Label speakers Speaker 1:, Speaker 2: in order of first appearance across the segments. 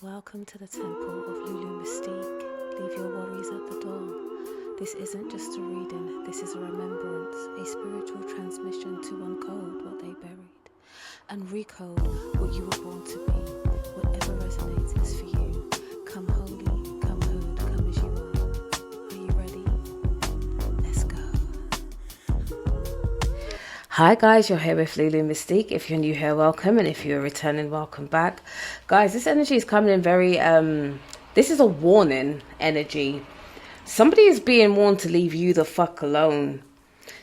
Speaker 1: Welcome to the temple of Lulu Mystique. Leave your worries at the door. This isn't just a reading, this is a remembrance, a spiritual transmission to uncode what they buried and recode what you were born to be. Whatever resonates is for you. Come holy, come hood, come as you are. Are you ready? Let's go. Hi guys, you're here with Lulu Mystique. If you're new here, welcome, and if you're returning, welcome back. Guys, this energy is coming in very this is a warning energy. Somebody is being warned to leave you the fuck alone.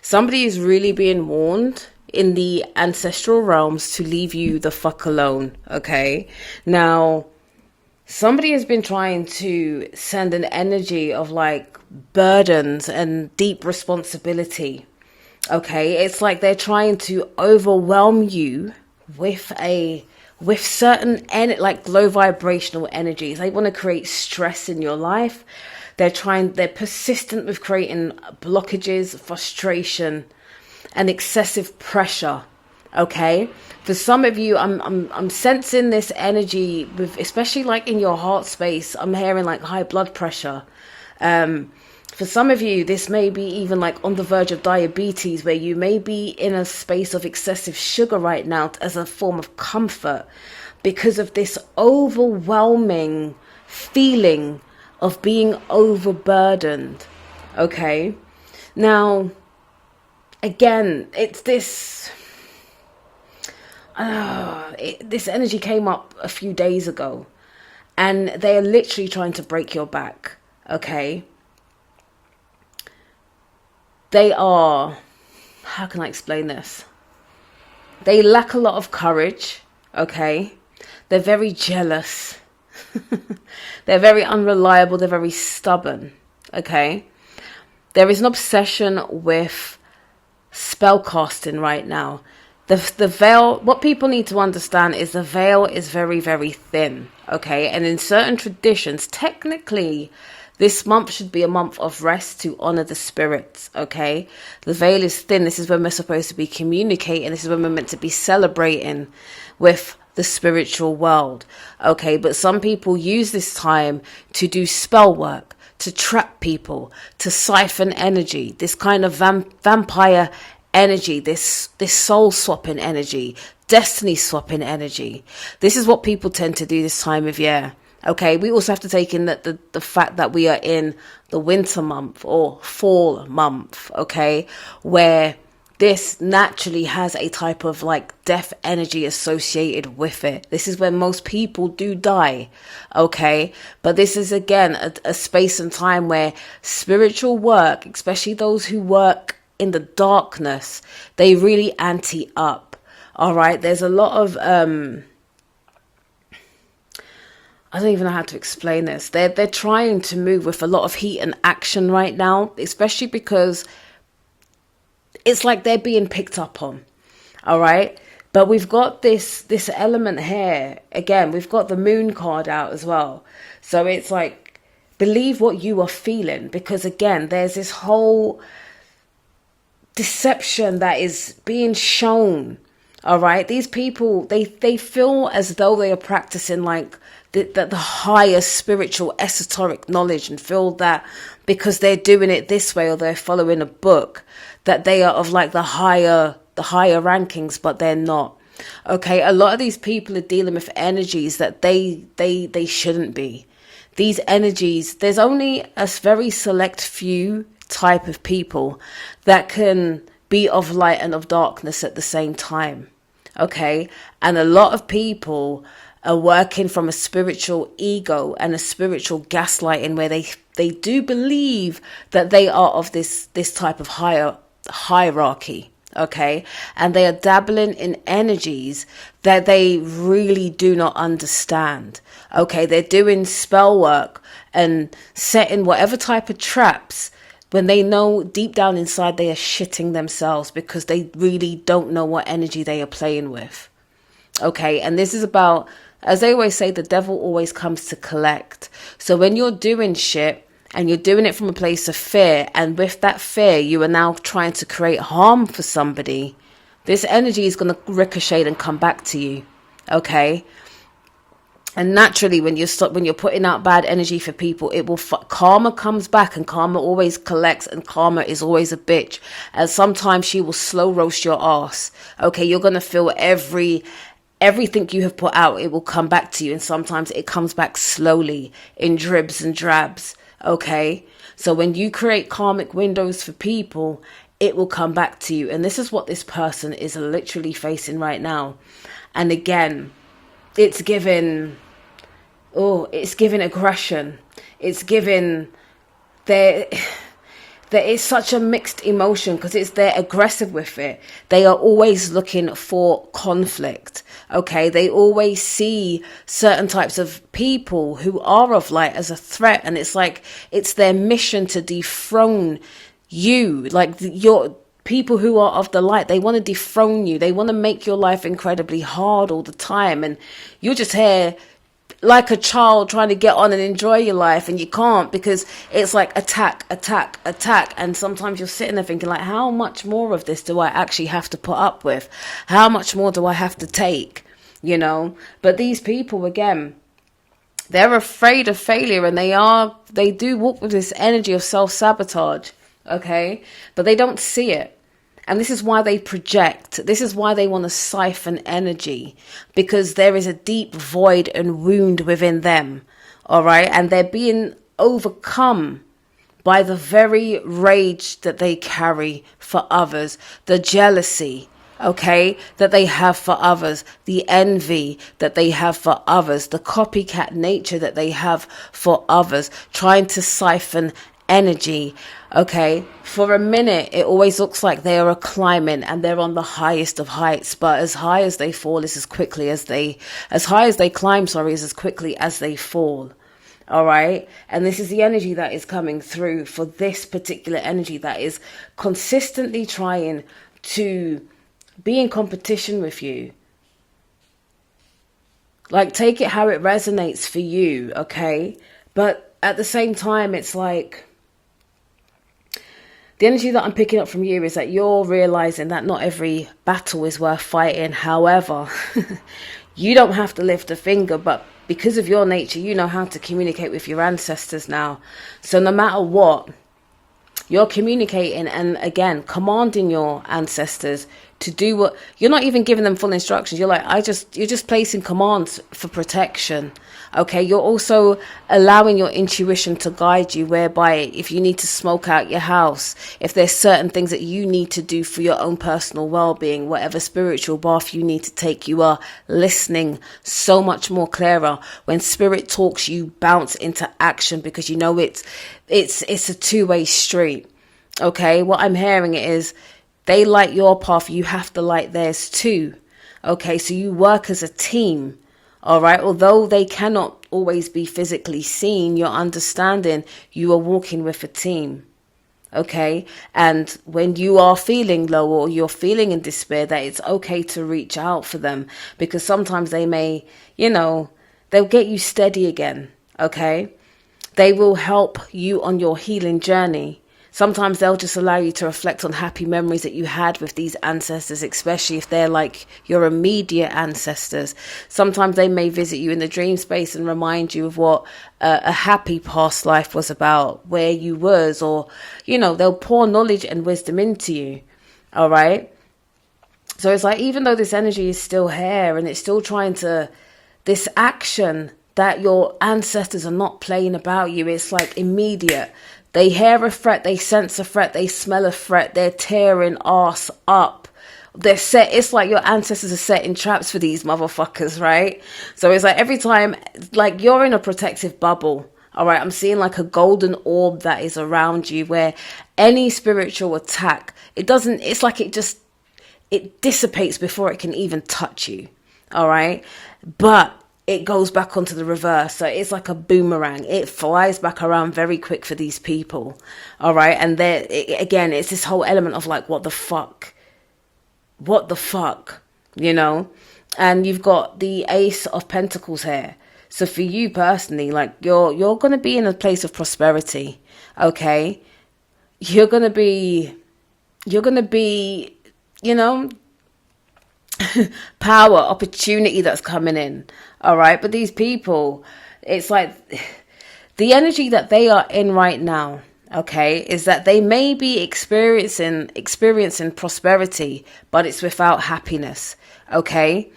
Speaker 1: Somebody is really being warned in the ancestral realms to leave you the fuck alone. Okay, now somebody has been trying to send an energy of like burdens and deep responsibility. Okay, it's like they're trying to overwhelm you with certain like low vibrational energies. They want to create stress in your life. They're persistent with creating blockages, frustration, and excessive pressure. Okay, for some of you, I'm sensing this energy with, especially like in your heart space. I'm hearing like high blood pressure. For some of you, this may be even like on the verge of diabetes, where you may be in a space of excessive sugar right now as a form of comfort because of this overwhelming feeling of being overburdened. Okay. Now, again, it's this, this energy came up a few days ago, and they are literally trying to break your back. Okay. They are, how can I explain this? They lack a lot of courage, okay? They're very jealous. They're very unreliable. They're very stubborn, okay? There is an obsession with spell casting right now. The veil, what people need to understand is the veil is very, very thin, okay? And in certain traditions, technically, this month should be a month of rest to honor the spirits, okay? The veil is thin. This is when we're supposed to be communicating. This is when we're meant to be celebrating with the spiritual world, okay? But some people use this time to do spell work, to trap people, to siphon energy, this kind of vampire energy, this soul swapping energy, destiny swapping energy. This is what people tend to do this time of year. Okay, we also have to take in that the fact that we are in the winter month or fall month, okay, where this naturally has a type of like death energy associated with it. This is when most people do die, okay? But this is again a space and time where spiritual work, especially those who work in the darkness, they really ante up, all right? There's a lot of I don't even know how to explain this. They're trying to move with a lot of heat and action right now, especially because it's like they're being picked up on. All right. But we've got this element here. Again, we've got the moon card out as well. So it's like, believe what you are feeling, because again, there's this whole deception that is being shown. All right. These people, they feel as though they are practicing like the highest spiritual esoteric knowledge, and feel that because they're doing it this way or they're following a book, that they are of like the higher rankings, but they're not. Okay. A lot of these people are dealing with energies that they shouldn't be. These energies, there's only a very select few type of people that can be of light and of darkness at the same time. Okay. And a lot of people are working from a spiritual ego and a spiritual gaslighting, where they do believe that they are of this type of higher hierarchy. Okay. And they are dabbling in energies that they really do not understand. Okay. They're doing spell work and setting whatever type of traps when they know deep down inside they are shitting themselves, because they really don't know what energy they are playing with. Okay. And this is about, as they always say, the devil always comes to collect. So when you're doing shit and you're doing it from a place of fear, and with that fear, you are now trying to create harm for somebody, this energy is going to ricochet and come back to you. Okay. And naturally, when you're putting out bad energy for people, it will karma comes back, and karma always collects, and karma is always a bitch. And sometimes she will slow roast your ass. Okay, you're gonna feel everything you have put out. It will come back to you, and sometimes it comes back slowly in dribs and drabs. Okay, so when you create karmic windows for people, it will come back to you, and this is what this person is literally facing right now. And again, it's given aggression. It's given there is such a mixed emotion, because they're aggressive with it. They are always looking for conflict. Okay, they always see certain types of people who are of light as a threat, and it's like it's their mission to dethrone you. Like your people who are of the light, they want to dethrone you. They want to make your life incredibly hard all the time, and you're just here like a child trying to get on and enjoy your life, and you can't, because it's like attack. And sometimes you're sitting there thinking, like, how much more of this do I actually have to put up with? How much more do I have to take? You know? But these people, again, they're afraid of failure, and they do walk with this energy of self-sabotage. Okay? But they don't see it. And this is why they project. This is why they want to siphon energy, because there is a deep void and wound within them. All right. And they're being overcome by the very rage that they carry for others, the jealousy, okay, that they have for others, the envy that they have for others, the copycat nature that they have for others, trying to siphon energy. Okay, for a minute it always looks like they are climbing and they're on the highest of heights, but as high as they fall is as quickly as as high as they climb, sorry, is as quickly as they fall. All right, and this is the energy that is coming through for this particular energy that is consistently trying to be in competition with you. Like, take it how it resonates for you, okay? But at the same time, it's like the energy that I'm picking up from you is that you're realizing that not every battle is worth fighting. However, you don't have to lift a finger, but because of your nature, you know how to communicate with your ancestors now. So no matter what, you're communicating and, again, commanding your ancestors to do what you're not even giving them full instructions. You're like, you're just placing commands for protection. Okay, you're also allowing your intuition to guide you, whereby if you need to smoke out your house, if there's certain things that you need to do for your own personal well-being, whatever spiritual bath you need to take, you are listening so much more clearer. When spirit talks, you bounce into action because you know it's a two-way street. Okay, what I'm hearing is they light your path, you have to light theirs too. Okay, so you work as a team. All right, although they cannot always be physically seen, you're understanding you are walking with a team. Okay, and when you are feeling low or you're feeling in despair, that it's okay to reach out for them, because sometimes they may, they'll get you steady again. Okay, they will help you on your healing journey. Sometimes they'll just allow you to reflect on happy memories that you had with these ancestors, especially if they're like your immediate ancestors. Sometimes they may visit you in the dream space and remind you of what a happy past life was about, where you was, or, they'll pour knowledge and wisdom into you. All right. So it's like, even though this energy is still here and it's still trying to, this action that your ancestors are not playing about you, it's like immediate. They hear a threat, they sense a threat, they smell a threat, they're tearing arse up. They're set, it's like your ancestors are setting traps for these motherfuckers, right? So it's like every time, like, you're in a protective bubble, all right? I'm seeing like a golden orb that is around you, where any spiritual attack, it's like it dissipates before it can even touch you, all right? But it goes back onto the reverse. So it's like a boomerang. It flies back around very quick for these people. All right. And again, it's this whole element of like, what the fuck? What the fuck? And you've got the Ace of Pentacles here. So for you personally, like you're going to be in a place of prosperity. Okay. You're going to be, power, opportunity that's coming in. All right. But these people, it's like the energy that they are in right now, okay, is that they may be experiencing prosperity, but it's without happiness. Okay.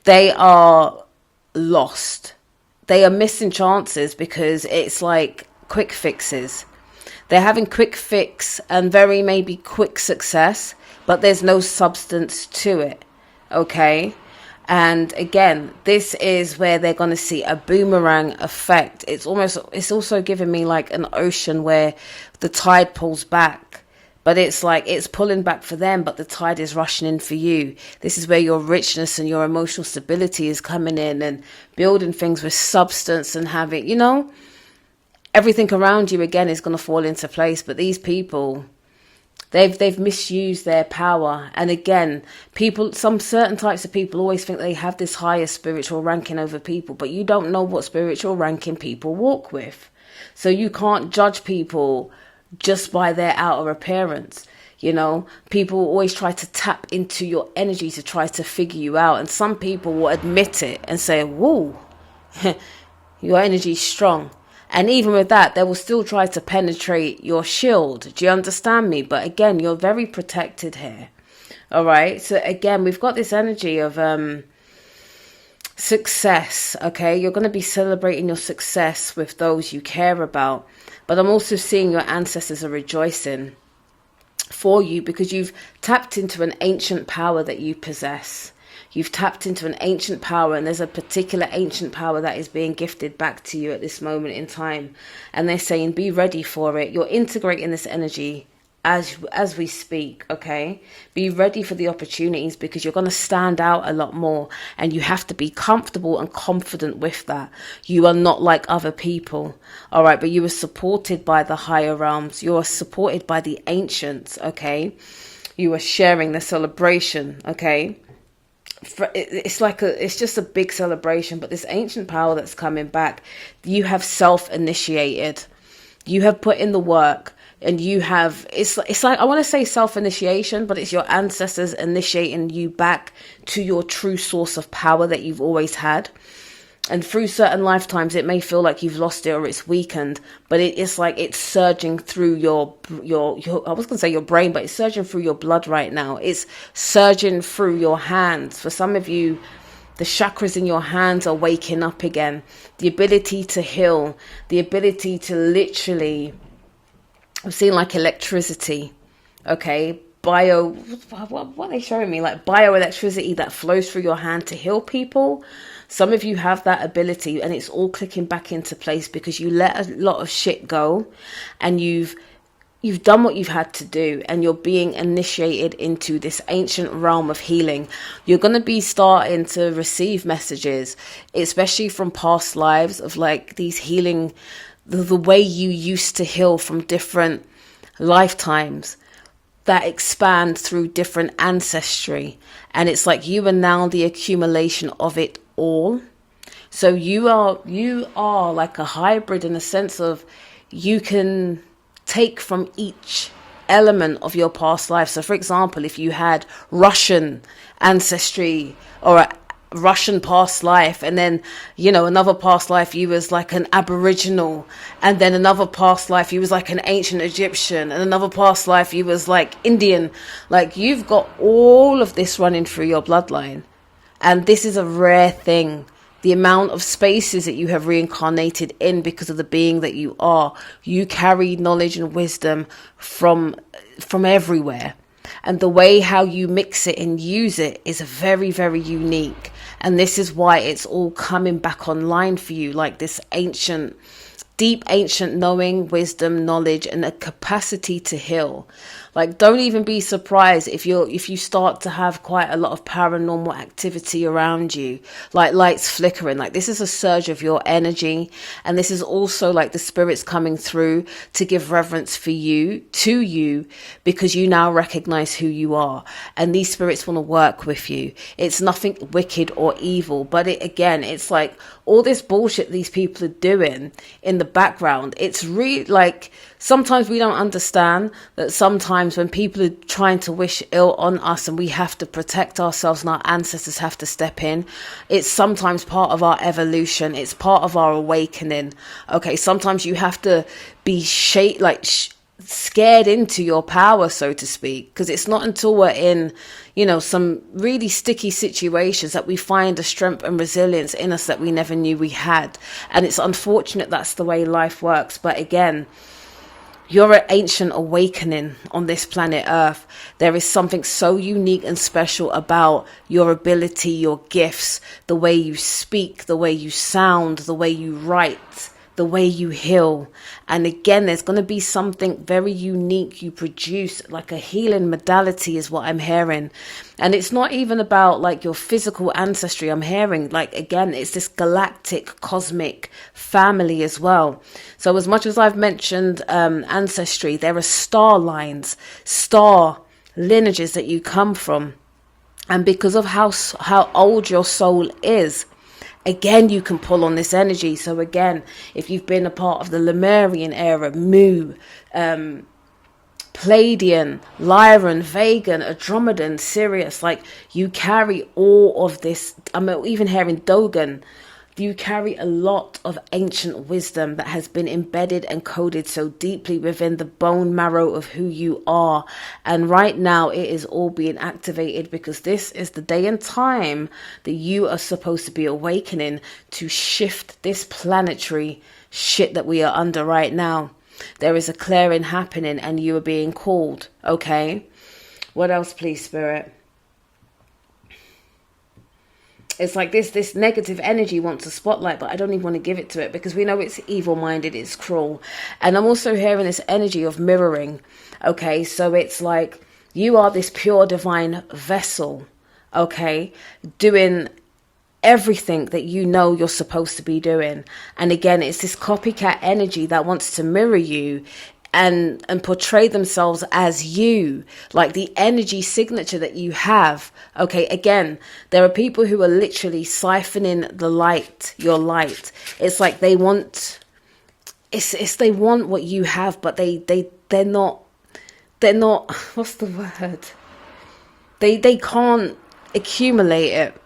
Speaker 1: They are lost. They are missing chances because it's like quick fixes. They're having quick fix and very maybe quick success, but there's no substance to it. Okay. And again, this is where they're going to see a boomerang effect. It's also giving me like an ocean where the tide pulls back, but it's like it's pulling back for them, but the tide is rushing in for you. This is where your richness and your emotional stability is coming in and building things with substance and having, everything around you again is going to fall into place. But these people, they've misused their power. And again, some certain types of people always think they have this higher spiritual ranking over people, but you don't know what spiritual ranking people walk with. So you can't judge people just by their outer appearance. People always try to tap into your energy to try to figure you out. And some people will admit it and say, whoa, your energy's strong. And even with that, they will still try to penetrate your shield. Do you understand me? But again, you're very protected here. All right. So again, we've got this energy of success. Okay. You're going to be celebrating your success with those you care about. But I'm also seeing your ancestors are rejoicing for you because you've tapped into an ancient power that you possess. You've tapped into an ancient power, and there's a particular ancient power that is being gifted back to you at this moment in time. And they're saying, be ready for it. You're integrating this energy as we speak, okay? Be ready for the opportunities because you're going to stand out a lot more, and you have to be comfortable and confident with that. You are not like other people, all right? But you are supported by the higher realms. You are supported by the ancients, okay? You are sharing the celebration, okay? It's just a big celebration. But this ancient power that's coming back, you have self-initiated, you have put in the work, and you have it's like I want to say self-initiation, but it's your ancestors initiating you back to your true source of power that you've always had. And through certain lifetimes, it may feel like you've lost it or it's weakened, but it's like it's surging through your I was going to say your brain, but it's surging through your blood right now. It's surging through your hands. For some of you, the chakras in your hands are waking up again. The ability to heal, the ability to literally, I'm seeing like electricity, okay? What are they showing me? Like bioelectricity that flows through your hand to heal people. Some of you have that ability, and it's all clicking back into place because you let a lot of shit go, and you've done what you've had to do, and you're being initiated into this ancient realm of healing. You're going to be starting to receive messages, especially from past lives, of like these healing, the way you used to heal from different lifetimes that expand through different ancestry. And it's like you are now the accumulation of it all. So you are like a hybrid in the sense of you can take from each element of your past life. So for example, if you had Russian ancestry or a Russian past life, and then another past life you was like an Aboriginal, and then another past life you was like an ancient Egyptian, and another past life you was like Indian, like you've got all of this running through your bloodline. And this is a rare thing. The amount of spaces that you have reincarnated in because of the being that you are. You carry knowledge and wisdom from everywhere. And the way how you mix it and use it is very, very unique. And this is why it's all coming back online for you. Like this deep ancient knowing, wisdom, knowledge, and a capacity to heal. Like, don't even be surprised if you start to have quite a lot of paranormal activity around you, like lights flickering. Like, this is a surge of your energy, and this is also like the spirits coming through to give reverence to you, because you now recognize who you are, and these spirits want to work with you. It's nothing wicked or evil, but it's like all this bullshit these people are doing in the background. It's really like, sometimes we don't understand that sometimes when people are trying to wish ill on us and we have to protect ourselves and our ancestors have to step in, it's sometimes part of our evolution. It's part of our awakening. Okay, sometimes you have to be scared into your power, so to speak, because it's not until we're in, you know, some really sticky situations that we find a strength and resilience in us that we never knew we had. And it's unfortunate that's the way life works. But again, you're an ancient awakening on this planet Earth. There is something so unique and special about your ability, your gifts, the way you speak, the way you sound, the way you write, the way you heal. And again, there's going to be something very unique you produce, like a healing modality is what I'm hearing. And it's not even about like your physical ancestry. I'm hearing like, again, it's this galactic cosmic family as well. So as much as I've mentioned ancestry, there are star lines, star lineages that you come from. And because of how old your soul is, again, you can pull on this energy. So again, if you've been a part of the Lemurian era, Mu, Palladian, Lyran, Vegan, Andromedan, Sirius, like you carry all of this. I'm even hearing Dogon. You carry a lot of ancient wisdom that has been embedded and coded so deeply within the bone marrow of who you are. And right now it is all being activated because this is the day and time that you are supposed to be awakening to shift this planetary shit that we are under right now. There is a clearing happening and you are being called. Okay. What else, please, Spirit? It's like this negative energy wants a spotlight, but I don't even want to give it to it because we know it's evil-minded, it's cruel. And I'm also hearing this energy of mirroring. Okay, so it's like you are this pure divine vessel, okay, doing everything that you know you're supposed to be doing. And again, it's this copycat energy that wants to mirror you and portray themselves as you, like the energy signature that you have. Okay, again, there are people who are literally siphoning the light, your light. It's like they want, they want what you have, but they're not, what's the word? They can't accumulate it.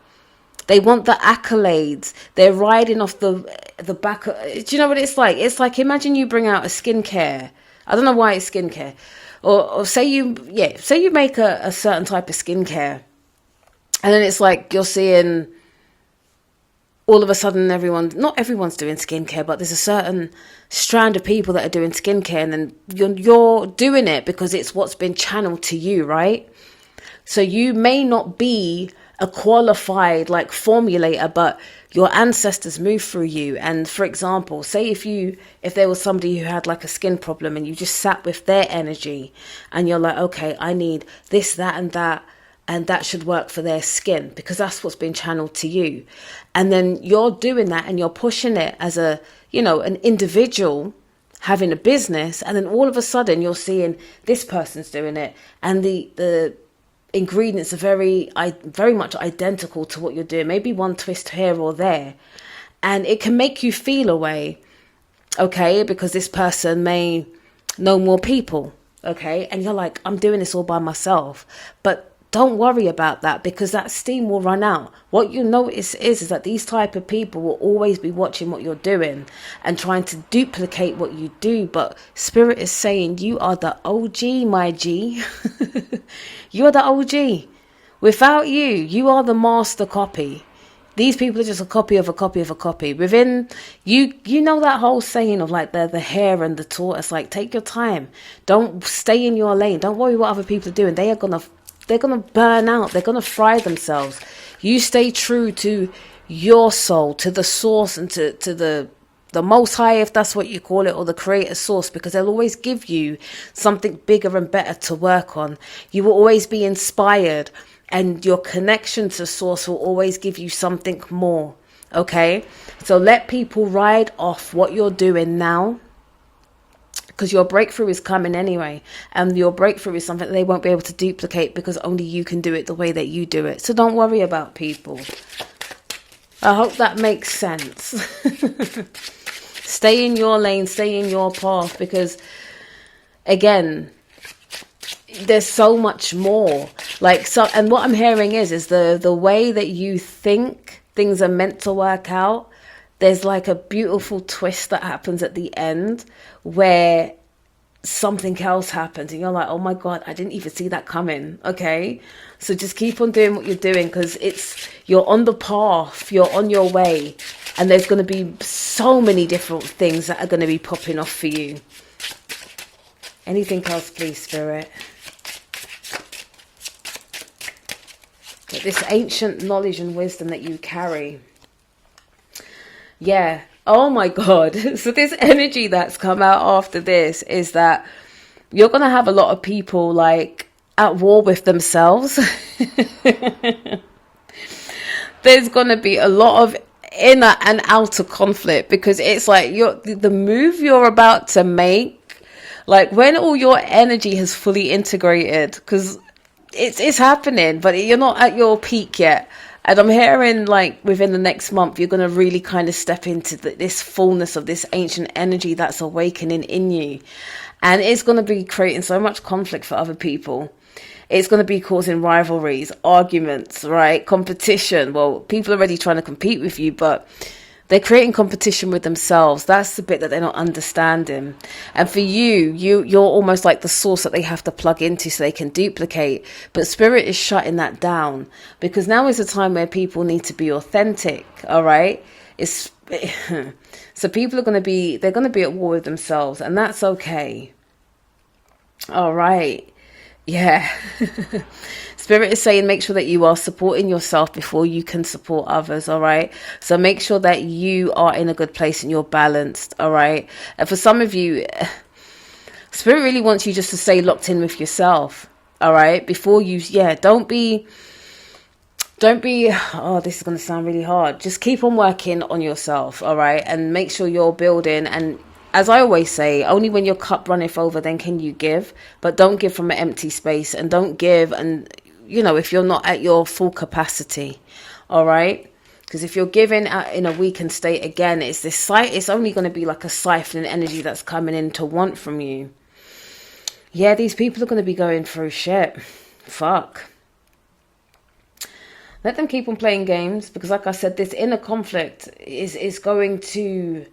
Speaker 1: They want the accolades. They're riding off the back of, do you know what it's like? It's like, imagine you bring out a skincare. I don't know why it's skincare. Or say you make a certain type of skincare. And then it's like you're seeing all of a sudden not everyone's doing skincare, but there's a certain strand of people that are doing skincare. And then you're doing it because it's what's been channeled to you, right? So you may not be a qualified like formulator, but your ancestors move through you. And for example, say if there was somebody who had like a skin problem and you just sat with their energy and you're like, okay, I need this, that, and that should work for their skin because that's what's been channeled to you. And then you're doing that and you're pushing it as an individual having a business. And then all of a sudden you're seeing this person's doing it and the ingredients are very much identical to what you're doing, maybe one twist here or there, and it can make you feel a way, okay, because this person may know more people, okay, and you're like, I'm doing this all by myself. But don't worry about that because that steam will run out. What you notice is that these type of people will always be watching what you're doing and trying to duplicate what you do. But Spirit is saying you are the OG, my G. You are the OG. Without you, you are the master copy. These people are just a copy of a copy of a copy. Within you know that whole saying of like the hare and the tortoise, like take your time. Don't stay in your lane. Don't worry what other people are doing. They're gonna burn out. They're gonna fry themselves. You stay true to your soul, to the source, and to the most high, if that's what you call it, or the creator source, because they'll always give you something bigger and better to work on. You will always be inspired, and your connection to source will always give you something more. Okay, so let people ride off what you're doing now, because your breakthrough is coming anyway, and your breakthrough is something that they won't be able to duplicate because only you can do it the way that you do it. So don't worry about people. I hope that makes sense. Stay in your lane, stay in your path, because again, there's so much more. Like, so, and what I'm hearing is the way that you think things are meant to work out, there's like a beautiful twist that happens at the end where something else happens and you're like, oh my God, I didn't even see that coming. Okay, so just keep on doing what you're doing, because you're on the path, you're on your way, and there's going to be so many different things that are going to be popping off for you. Anything else, please, Spirit? But this ancient knowledge and wisdom that you carry. Yeah. Oh my God. So this energy that's come out after this is that you're going to have a lot of people like at war with themselves. There's going to be a lot of inner and outer conflict, because it's like the move you're about to make, like when all your energy has fully integrated, because it's happening, but you're not at your peak yet. And I'm hearing like within the next month, you're going to really kind of step into this fullness of this ancient energy that's awakening in you. And it's going to be creating so much conflict for other people. It's going to be causing rivalries, arguments, right? Competition. Well, people are already trying to compete with you, but they're creating competition with themselves. That's the bit that they're not understanding. And for you're almost like the source that they have to plug into so they can duplicate. But Spirit is shutting that down, because now is the time where people need to be authentic. All right. So people they're going to be at war with themselves, and that's okay. All right. Yeah. Spirit is saying make sure that you are supporting yourself before you can support others, all right? So make sure that you are in a good place and you're balanced, all right? And for some of you, Spirit really wants you just to stay locked in with yourself, all right? Before you, don't be, oh, this is going to sound really hard. Just keep on working on yourself, all right? And make sure you're building, and as I always say, only when your cup runneth over, then can you give. But don't give from an empty space, and don't give, and if you're not at your full capacity, all right? Because if you're giving in a weakened state, again, it's only going to be like a siphoning energy that's coming in to want from you. Yeah, these people are going to be going through shit. Fuck. Let them keep on playing games, because like I said, this inner conflict is going to...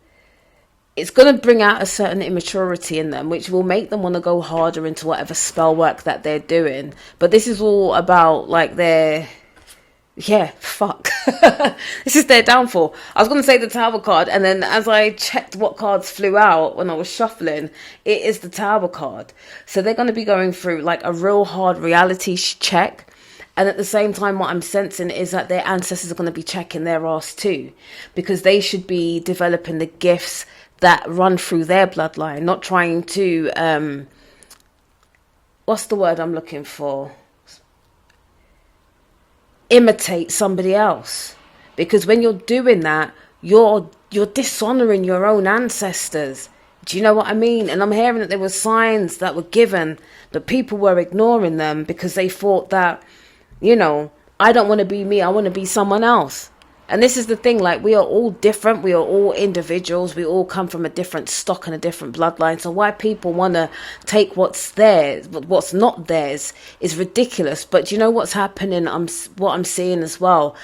Speaker 1: It's going to bring out a certain immaturity in them, which will make them want to go harder into whatever spell work that they're doing. But this is all about like fuck. This is their downfall. I was going to say the Tower card, and then as I checked what cards flew out when I was shuffling, it is the Tower card. So they're going to be going through like a real hard reality check. And at the same time, what I'm sensing is that their ancestors are going to be checking their ass too, because they should be developing the gifts that run through their bloodline, not trying to, what's the word I'm looking for? Imitate somebody else. Because when you're doing that, you're dishonoring your own ancestors. Do you know what I mean? And I'm hearing that there were signs that were given, but people were ignoring them because they thought that, I don't want to be me, I want to be someone else. And this is the thing, like, we are all different. We are all individuals. We all come from a different stock and a different bloodline. So why people want to take what's theirs, but what's not theirs is ridiculous. But do you know what's happening? What I'm seeing as well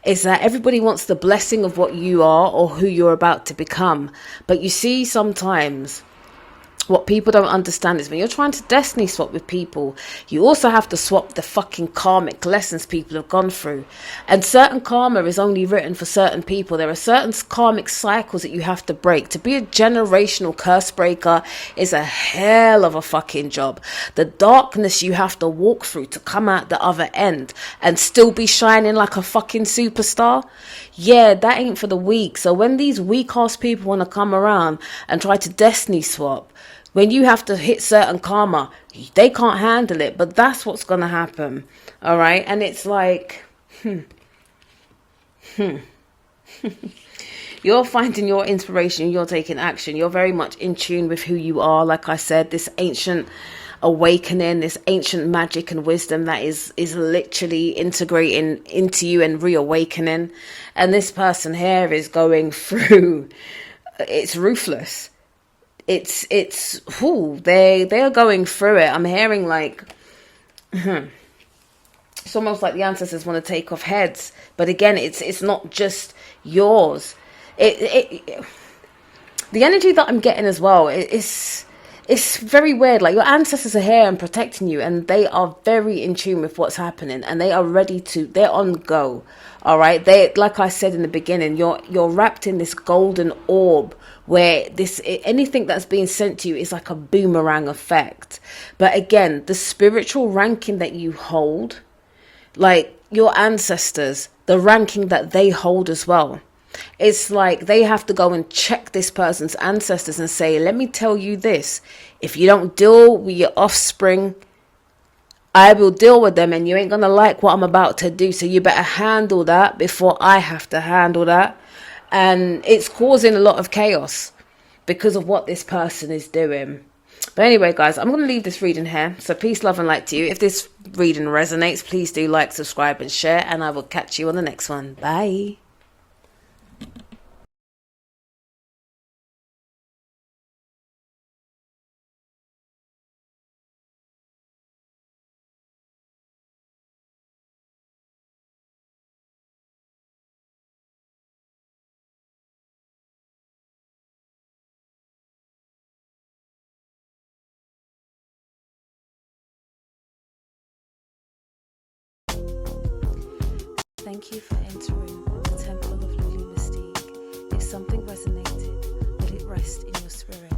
Speaker 1: is that everybody wants the blessing of what you are or who you're about to become. But you see, sometimes what people don't understand is when you're trying to destiny swap with people, you also have to swap the fucking karmic lessons people have gone through. And certain karma is only written for certain people. There are certain karmic cycles that you have to break. To be a generational curse breaker is a hell of a fucking job. The darkness you have to walk through to come out the other end and still be shining like a fucking superstar. Yeah, that ain't for the weak. So when these weak ass people want to come around and try to destiny swap, when you have to hit certain karma, they can't handle it. But that's what's going to happen. All right. And it's like, you're finding your inspiration. You're taking action. You're very much in tune with who you are. Like I said, this ancient awakening, this ancient magic and wisdom that is literally integrating into you and reawakening. And this person here is going through it's ruthless. It's they are going through it. I'm hearing like it's almost like the ancestors want to take off heads, but again, it's not just yours. The energy that I'm getting as well, it's very weird. Like, your ancestors are here and protecting you, and they are very in tune with what's happening, and they are ready to, they're on go. All right. They, like I said in the beginning, you're wrapped in this golden orb where anything that's being sent to you is like a boomerang effect. But again, the spiritual ranking that you hold, like your ancestors, the ranking that they hold as well. It's like they have to go and check this person's ancestors and say, let me tell you this, if you don't deal with your offspring, I will deal with them, and you ain't gonna like what I'm about to do, so you better handle that before I have to handle that. And it's causing a lot of chaos because of what this person is doing. But anyway, guys, I'm going to leave this reading here. So peace, love and light to you. If this reading resonates, please do like, subscribe and share, and I will catch you on the next one. Bye. Thank you for entering the Temple of Lily Mystique. If something resonated, let it rest in your spirit.